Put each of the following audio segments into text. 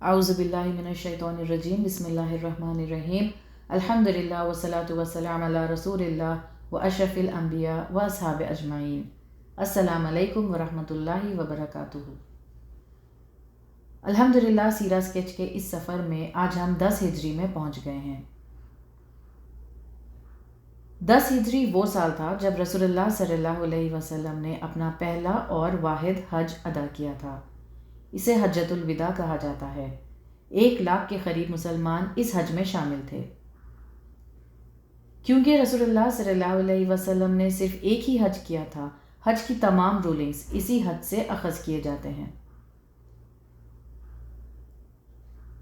औज़ुबिल्लाहि मिनश्शैतानिर्रजीम बिस्मिल्लाहिर्रहमानिर्रहीम अल्हम्दुलिल्लाह वस्सलातु वस्सलामु अला रसूलिल्लाह व अशरफिल अंबिया व अस्हाब अजमाइन। अस्सलामु अलैकुम व रहमतुल्लाहि व बरकातुहू। अल्हम्दुलिल्लाह सीरा स्केच के इस सफ़र में आज हम 10 हिजरी में पहुँच गए हैं। 10 हिजरी वो साल था जब रसूलुल्लाह सल्लल्लाहु अलैहि वसल्लम ने अपना पहला और वाहिद हज अदा किया था। इसे हज्जतुल विदा कहा जाता है। 1 लाख के करीब मुसलमान इस हज में शामिल थे। क्योंकि रसूलुल्लाह सल्लल्लाहु अलैहि वसल्लम ने सिर्फ एक ही हज किया था, हज की तमाम रूलिंग्स इसी हज से अखज़ किए जाते हैं।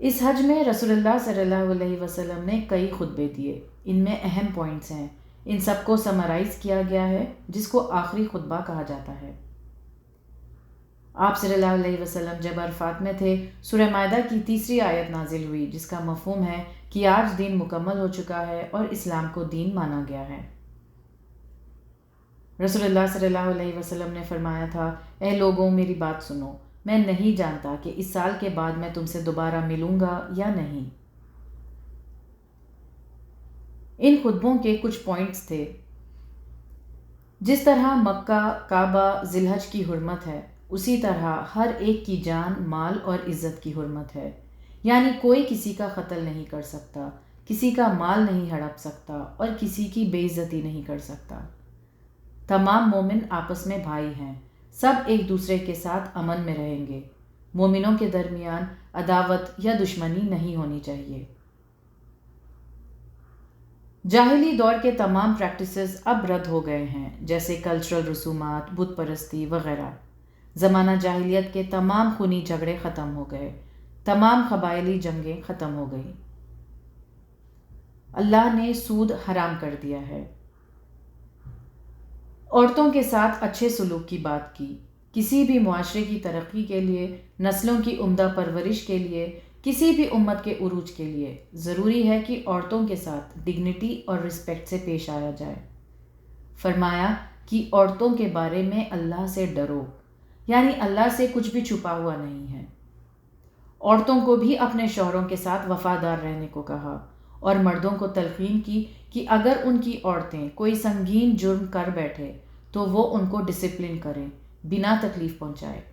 इस हज में रसूलुल्लाह सल्लल्लाहु अलैहि वसल्लम ने कई खुतबे दिए। इनमें अहम पॉइंट्स हैं। इन सबको समराइज़ किया गया है, जिसको आखिरी खुतबा कहा जाता है। आप सल्लल्लाहु अलैहि वसल्लम जब अरफात में थे, सूरह माइदा की 3री आयत नाजिल हुई, जिसका मफ़हूम है कि आज दीन मुकम्मल हो चुका है और इस्लाम को दीन माना गया है। रसूलुल्लाह सल्लल्लाहु अलैहि वसल्लम ने फरमाया था, ए लोगों, मेरी बात सुनो, मैं नहीं जानता कि इस साल के बाद मैं तुमसे दोबारा मिलूँगा या नहीं। इन खुतबों के कुछ पॉइंट्स थे। जिस तरह मक्का, काबा, जिलहज की हुर्मत है, उसी तरह हर एक की जान, माल और इज़्ज़त की हुर्मत है। यानी कोई किसी का कत्ल नहीं कर सकता, किसी का माल नहीं हड़प सकता और किसी की बेइज्जती नहीं कर सकता। तमाम मोमिन आपस में भाई हैं, सब एक दूसरे के साथ अमन में रहेंगे। मोमिनों के दरमियान अदावत या दुश्मनी नहीं होनी चाहिए। जाहिली दौर के तमाम प्रैक्टिसेस अब रद्द हो गए हैं, जैसे कल्चरल रसूमात, बुत परस्ती वगैरह। ज़माना जाहिलियत के तमाम खूनी झगड़े ख़त्म हो गए, तमाम क़बायली जंगें ख़त्म हो गई। अल्लाह ने सूद हराम कर दिया है। औरतों के साथ अच्छे सलूक की बात की। किसी भी मुआशरे की तरक्की के लिए, नस्लों की उम्दा परवरिश के लिए, किसी भी उम्मत के उरूज के लिए ज़रूरी है कि औरतों के साथ डिग्निटी और रिस्पेक्ट से पेश आया जाए। फरमाया कि औरतों के बारे में अल्लाह से डरो, यानी अल्लाह से कुछ भी छुपा हुआ नहीं है। औरतों को भी अपने शौहरों के साथ वफ़ादार रहने को कहा और मर्दों को तलक़ीन की कि अगर उनकी औरतें कोई संगीन जुर्म कर बैठे तो वो उनको डिसिप्लिन करें, बिना तकलीफ़ पहुँचाए।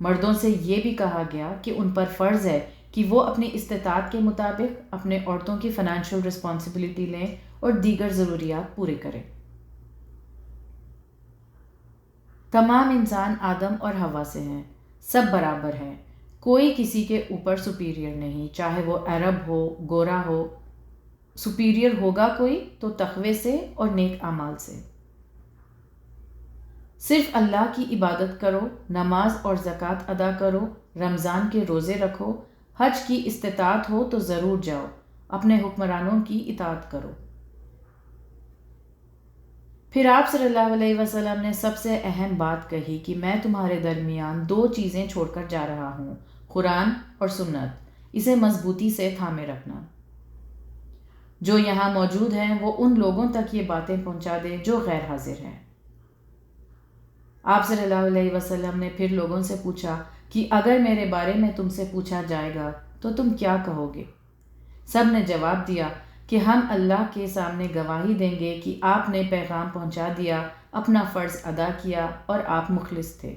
मर्दों से ये भी कहा गया कि उन पर फ़र्ज़ है कि वो अपनी इस्तिताअत के मुताबिक अपने औरतों की फ़ाइनेंशियल रिस्पॉन्सिबिलिटी लें और दीगर ज़रूरियात पूरे करें। तमाम इंसान आदम और हवा से हैं, सब बराबर हैं, कोई किसी के ऊपर सुपीरियर नहीं, चाहे वो अरब हो, गोरा हो। सुपीरियर होगा कोई तो तक़वे से और नेक आमाल से। सिर्फ अल्लाह की इबादत करो, नमाज और ज़कात अदा करो, रमज़ान के रोज़े रखो, हज की इस्तिताअत हो तो ज़रूर जाओ, अपने हुक्मरानों की इताअत करो। फिर आप सल्लल्लाहु अलैहि वसल्लम ने सबसे अहम बात कही कि मैं तुम्हारे दरमियान 2 चीज़ें छोड़कर जा रहा हूँ, कुरान और सुन्नत। इसे मजबूती से थामे रखना। जो यहाँ मौजूद हैं वो उन लोगों तक ये बातें पहुँचा दें जो गैर हाजिर हैं। आप सल्लल्लाहु अलैहि वसल्लम ने फिर लोगों से पूछा कि अगर मेरे बारे में तुमसे पूछा जाएगा तो तुम क्या कहोगे? सब ने जवाब दिया कि हम अल्लाह के सामने गवाही देंगे कि आपने पैगाम पहुंचा दिया, अपना फ़र्ज़ अदा किया और आप मुखलिस थे।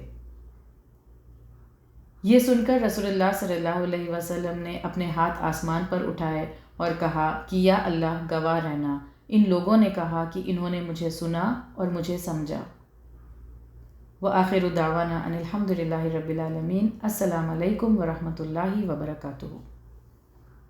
ये सुनकर रसूलुल्लाह सल्लल्लाहु अलैहि वसल्लम ने अपने हाथ आसमान पर उठाए और कहा कि या अल्लाह, गवाह रहना। इन लोगों ने कहा कि इन्होंने मुझे सुना और मुझे समझा। व आखिरु दावाना अनिल हम्दुलिल्लाहि रब्बिल आलमीन। अस्सलामु अलैकुम व रहमतुल्लाहि व बरकातुहू।